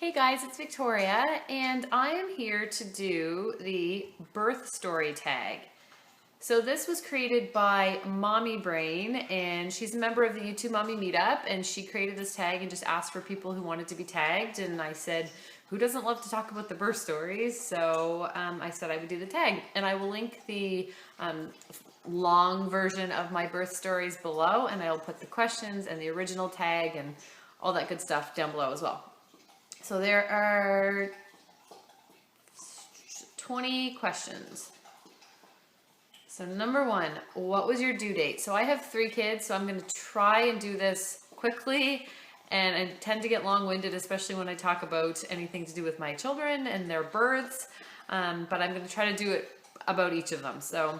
Hey guys, it's Victoria, and I am here to do the birth story tag. So this was created by Mommy Brain, and she's a member of the YouTube Mommy Meetup, and she created this tag and just asked for people who wanted to be tagged, and I said, who doesn't love to talk about the birth stories? So I said I would do the tag, and I will link the long version of my birth stories below, and I'll put the questions and the original tag and all that good stuff down below as well. So there are 20 questions. So number one, what was your due date? So I have 3 kids, so I'm going to try and do this quickly. And I tend to get long-winded, especially when I talk about anything to do with my children and their births. But I'm going to try to do it about each of them. So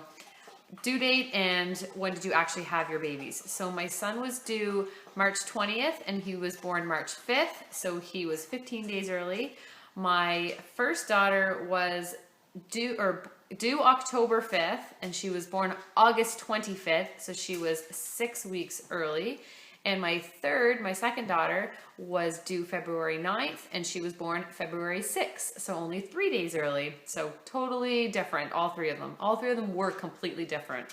due date and when did you actually have your babies? So my son was due March 20th and he was born March 5th. So he was 15 days early. My first daughter was due October 5th and she was born August 25th. So she was 6 weeks early. And my second daughter was due February 9th and she was born February 6th. So only 3 days early. So totally different, all 3 of them. All 3 of them were completely different.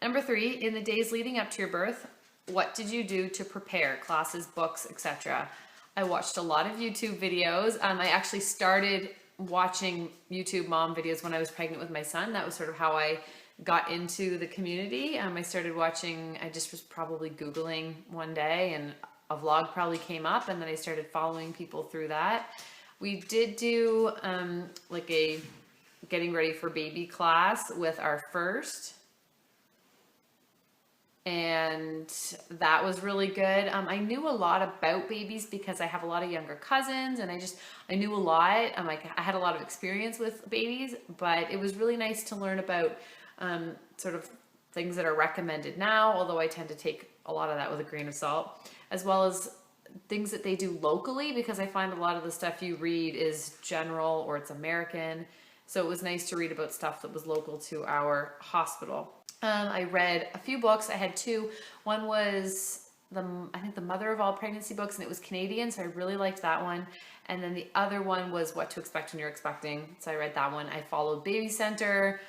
Number 3, in the days leading up to your birth, what did you do to prepare? Classes, books, etc. I watched a lot of YouTube videos. I actually started watching YouTube mom videos when I was pregnant with my son. That was sort of how I got into the community. I started watching, I just was probably Googling one day and a vlog probably came up and then I started following people through that. We did do like a getting ready for baby class with our first. And that was really good. I knew a lot about babies because I have a lot of younger cousins and I knew a lot. I had a lot of experience with babies, but it was really nice to learn about sort of things that are recommended now, although I tend to take a lot of that with a grain of salt, as well as things that they do locally, because I find a lot of the stuff you read is general or it's American. So it was nice to read about stuff that was local to our hospital. I read a few books. I had 2. One was I think the Mother of All Pregnancy books, and it was Canadian, so I really liked that one. And then the other one was What to Expect When You're Expecting. So I read that one. I followed Baby Center.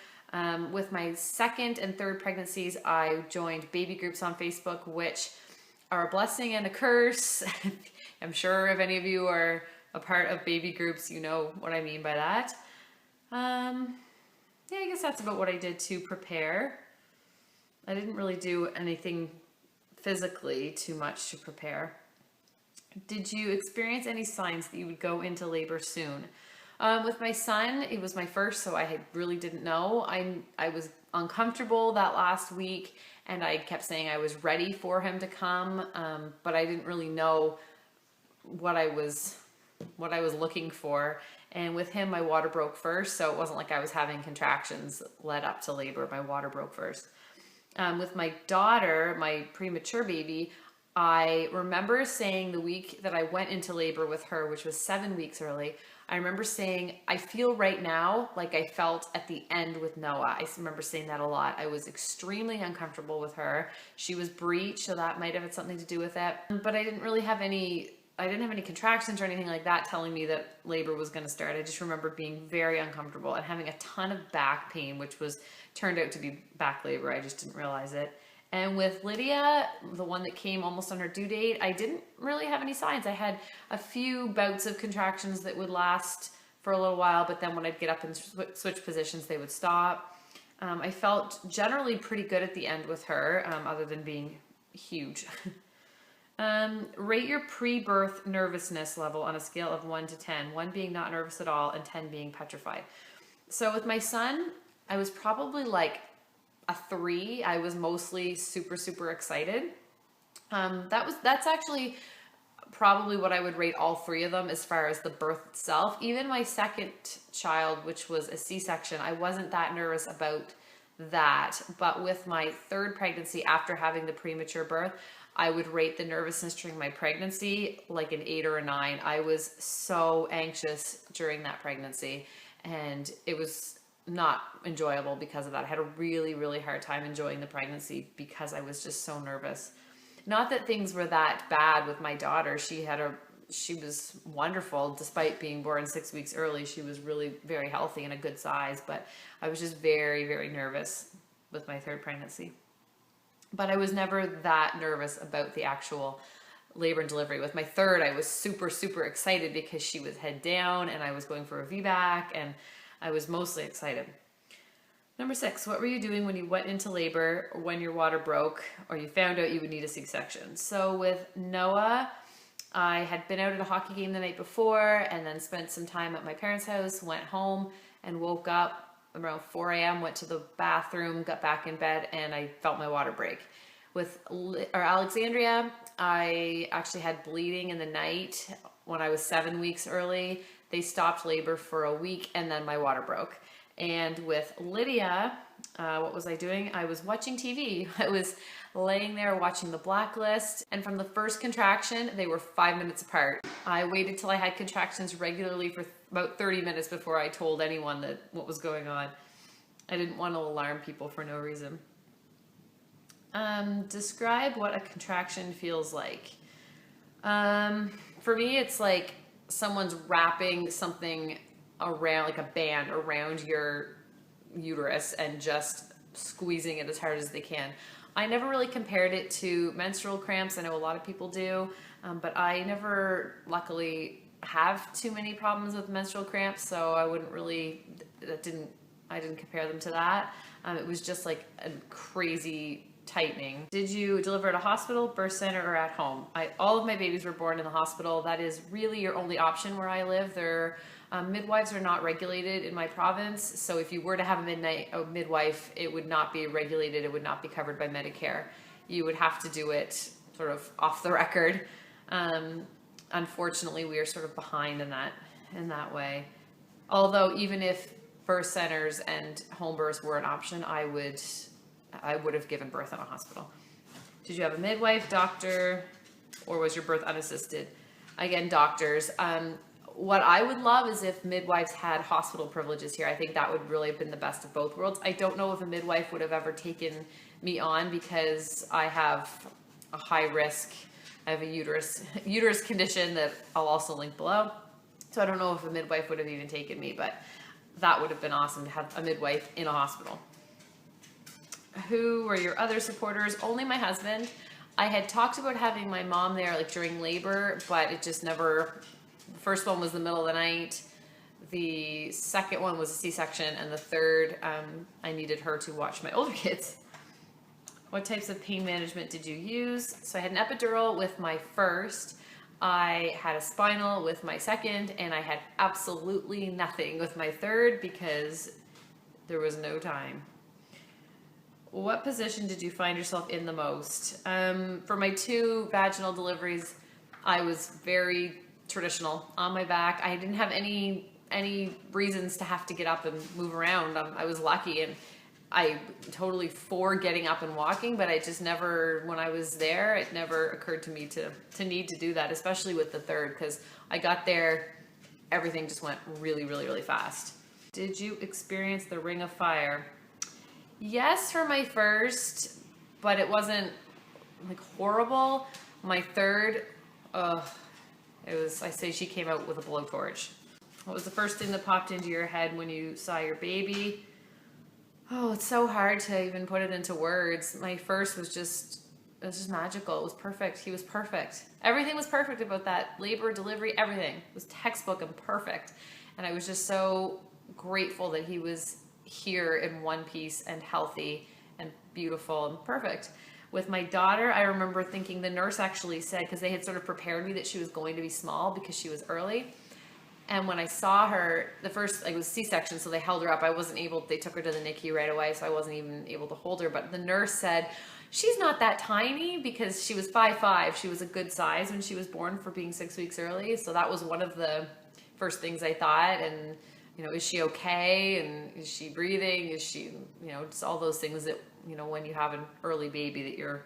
With my second and third pregnancies, I joined baby groups on Facebook, which are a blessing and a curse. I'm sure if any of you are a part of baby groups, you know what I mean by that. Yeah, I guess that's about what I did to prepare. I didn't really do anything physically too much to prepare. Did you experience any signs that you would go into labor soon? With my son, it was my first, so I really didn't know. I was uncomfortable that last week, and I kept saying I was ready for him to come, but I didn't really know what I was looking for. And with him, my water broke first, so it wasn't like I was having contractions led up to labor. My water broke first. With my daughter, my premature baby, I remember saying the week that I went into labor with her, which was 7 weeks early, I remember saying, I feel right now like I felt at the end with Noah. I remember saying that a lot. I was extremely uncomfortable with her. She was breech, so that might have had something to do with it. But I didn't have any contractions or anything like that telling me that labor was going to start. I just remember being very uncomfortable and having a ton of back pain, which turned out to be back labor. I just didn't realize it. And with Lydia, the one that came almost on her due date, I didn't really have any signs. I had a few bouts of contractions that would last for a little while, but then when I'd get up and switch positions, they would stop. I felt generally pretty good at the end with her, other than being huge. Rate your pre-birth nervousness level on a scale of 1 to 10, 1 being not nervous at all and 10 being petrified. So with my son, I was probably like a 3. I was mostly super, super excited. That's actually probably what I would rate all 3 of them as far as the birth itself. Even my second child, which was a C-section, I wasn't that nervous about that. But with my third pregnancy, after having the premature birth, I would rate the nervousness during my pregnancy like an 8 or a 9. I was so anxious during that pregnancy, and it was not enjoyable because of that. I had a really, really hard time enjoying the pregnancy because I was just so nervous. Not that things were that bad with my daughter. She had she was wonderful. Despite being born 6 weeks early, she was really very healthy and a good size, but I was just very, very nervous with my third pregnancy. But I was never that nervous about the actual labor and delivery. With my third, I was super, super excited because she was head down and I was going for a VBAC, and I was mostly excited. Number 6, what were you doing when you went into labor, or when your water broke, or you found out you would need a C-section? So with Noah, I had been out at a hockey game the night before and then spent some time at my parents' house, went home and woke up around 4 a.m., went to the bathroom, got back in bed, and I felt my water break. With Alexandria, I actually had bleeding in the night when I was 7 weeks early. They stopped labor for a week and then my water broke. And with Lydia, what was I doing? I was watching TV. I was laying there watching The Blacklist, and from the first contraction, they were 5 minutes apart. I waited till I had contractions regularly for about 30 minutes before I told anyone that what was going on. I didn't want to alarm people for no reason. Describe what a contraction feels like. For me, it's like someone's wrapping something around, like a band around your uterus and just squeezing it as hard as they can. I never really compared it to menstrual cramps. I know a lot of people do, but I never, luckily, have too many problems with menstrual cramps, so I wouldn't really, I didn't compare them to that. It was just like a crazy tightening. Did you deliver at a hospital, birth center, or at home? All of my babies were born in the hospital. That is really your only option where I live. Midwives are not regulated in my province, so if you were to have a midwife, it would not be regulated, it would not be covered by Medicare. You would have to do it sort of off the record. Unfortunately, we are sort of behind in that way. Although even if birth centers and home births were an option, I would have given birth in a hospital. Did you have a midwife, doctor, or was your birth unassisted? Again, doctors. What I would love is if midwives had hospital privileges here. I think that would really have been the best of both worlds. I don't know if a midwife would have ever taken me on because I have a high risk. I have a uterus condition that I'll also link below. So I don't know if a midwife would have even taken me, but that would have been awesome to have a midwife in a hospital. Who were your other supporters? Only my husband. I had talked about having my mom there like during labor, but it just never. The first one was the middle of the night. The second one was a C-section, and the third, I needed her to watch my older kids. What types of pain management did you use? So I had an epidural with my first. I had a spinal with my second, and I had absolutely nothing with my third because there was no time. What position did you find yourself in the most? For my 2 vaginal deliveries, I was very traditional on my back. I didn't have any reasons to have to get up and move around. I was lucky, and I totally for getting up and walking, but I just never, when I was there, it never occurred to me to need to do that, especially with the third, because I got there, everything just went really, really, really fast. Did you experience the ring of fire? Yes, for my first, but it wasn't like horrible. My third, I say she came out with a blowtorch. What was the first thing that popped into your head when you saw your baby? Oh, it's so hard to even put it into words. My first was just magical. It was perfect. He was perfect. Everything was perfect about that. Labor, delivery, everything was textbook and perfect. And I was just so grateful that he was here in one piece and healthy and beautiful and perfect. With my daughter, I remember thinking, the nurse actually said, because they had sort of prepared me that she was going to be small because she was early. And when I saw her, the first, it was C-section, so they held her up. They took her to the NICU right away, so I wasn't even able to hold her. But the nurse said, she's not that tiny, because she was 5'5". She was a good size when she was born for being 6 weeks early. So that was one of the first things I thought. And, is she okay? And is she breathing? Is she, just all those things that, when you have an early baby that you're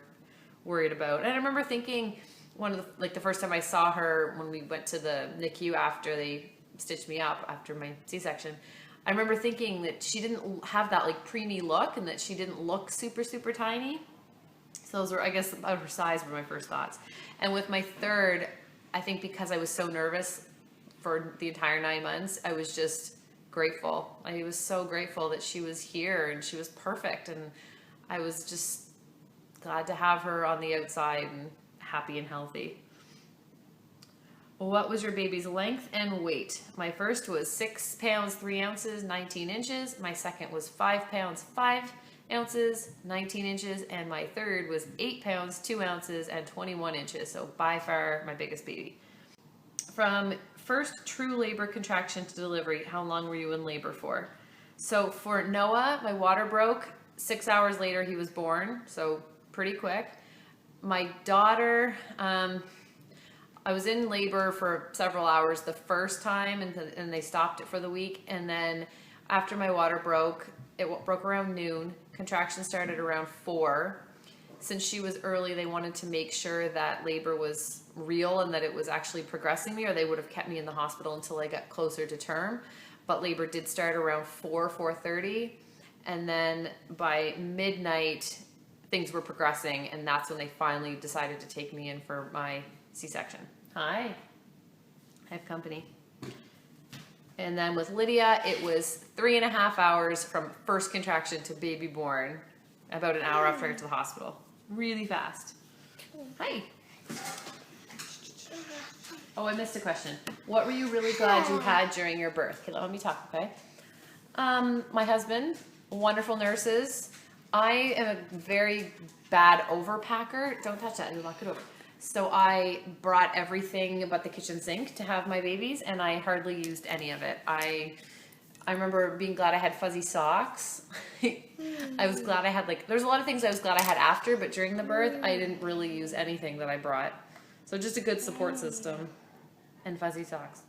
worried about. And I remember thinking the first time I saw her when we went to the NICU after they stitched me up after my C-section, I remember thinking that she didn't have that like preemie look and that she didn't look super, super tiny. So those were, I guess, about her size were my first thoughts. And with my third, I think because I was so nervous for the entire 9 months, I was just grateful. I was so grateful that she was here and she was perfect. And I was just glad to have her on the outside and happy and healthy. What was your baby's length and weight? My first was 6 pounds, 3 ounces, 19 inches. My second was 5 pounds, 5 ounces, 19 inches. And my third was 8 pounds, 2 ounces, and 21 inches. So by far my biggest baby. From first true labor contraction to delivery, how long were you in labor for? So for Noah, my water broke. 6 hours later, he was born. So pretty quick. My daughter, I was in labor for several hours the first time, and they stopped it for the week. And then after my water broke, it broke around noon. Contraction started around 4. Since she was early, they wanted to make sure that labor was real and that it was actually progressing me, or they would have kept me in the hospital until I got closer to term. But labor did start around 4:30. And then by midnight, things were progressing, and that's when they finally decided to take me in for my C-section. Hi, I have company. And then with Lydia, it was 3.5 hours from first contraction to baby born, about an hour after I got to the hospital. Really fast. Hi. Oh, I missed a question. What were you really glad you had during your birth? Okay, let me talk, okay? My husband, wonderful nurses. I am a very bad overpacker. Don't touch that, you'll knock it over. So I brought everything but the kitchen sink to have my babies, and I hardly used any of it. I remember being glad I had fuzzy socks. I was glad I had, there's a lot of things I was glad I had after, but during the birth, I didn't really use anything that I brought. So just a good support system and fuzzy socks.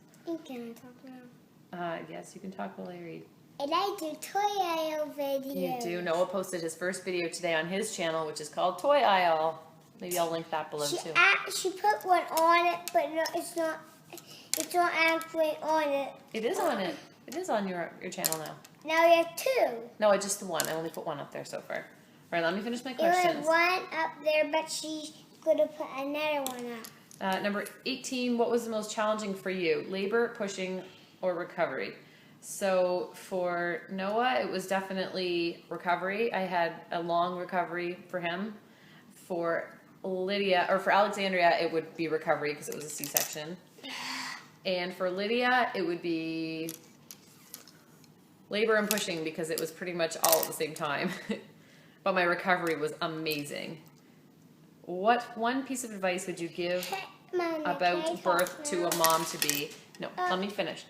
Can I talk now? Yes, you can talk while I read. And I do toy aisle videos. You do. Noah posted his first video today on his channel, which is called Toy Aisle. Maybe I'll link that below too. She put one on it, but no, it's not actually on it. It is on it. It is on your channel now. Now you have 2. No, I just the one. I only put one up there so far. All right, let me finish my You have questions. one up there, but she's going to put another one up. Number 18, what was the most challenging for you? Labor, pushing, or recovery? So for Noah, it was definitely recovery. I had a long recovery for him. For Lydia, or for Alexandria, it would be recovery because it was a C-section. And for Lydia, it would be labor and pushing because it was pretty much all at the same time. But my recovery was amazing. What one piece of advice would you give about birth to a mom-to-be? No, let me finish.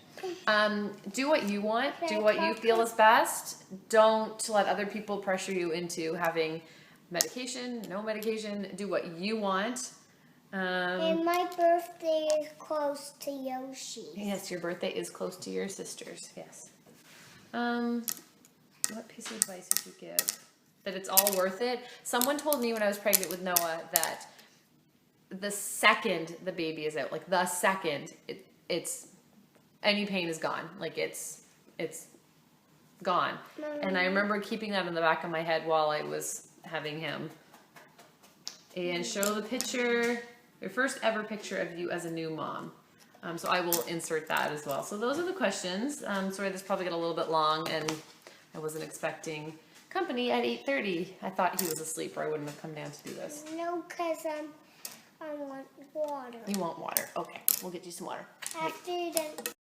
Do what you want. Do what you feel is best. Don't let other people pressure you into having medication, no medication. Do what you want. And my birthday is close to Yoshi. Yes, your birthday is close to your sister's. Yes. What piece of advice would you give? That it's all worth it. Someone told me when I was pregnant with Noah that the second the baby is out, like the second, it's any pain is gone. Like it's gone. And I remember keeping that in the back of my head while I was having him. And show the picture, your first ever picture of you as a new mom. So I will insert that as well. So those are the questions. Sorry, this probably got a little bit long, and I wasn't expecting company at 8:30. I thought he was asleep, or I wouldn't have come down to do this. No, because I want water. You want water? Okay, we'll get you some water. After the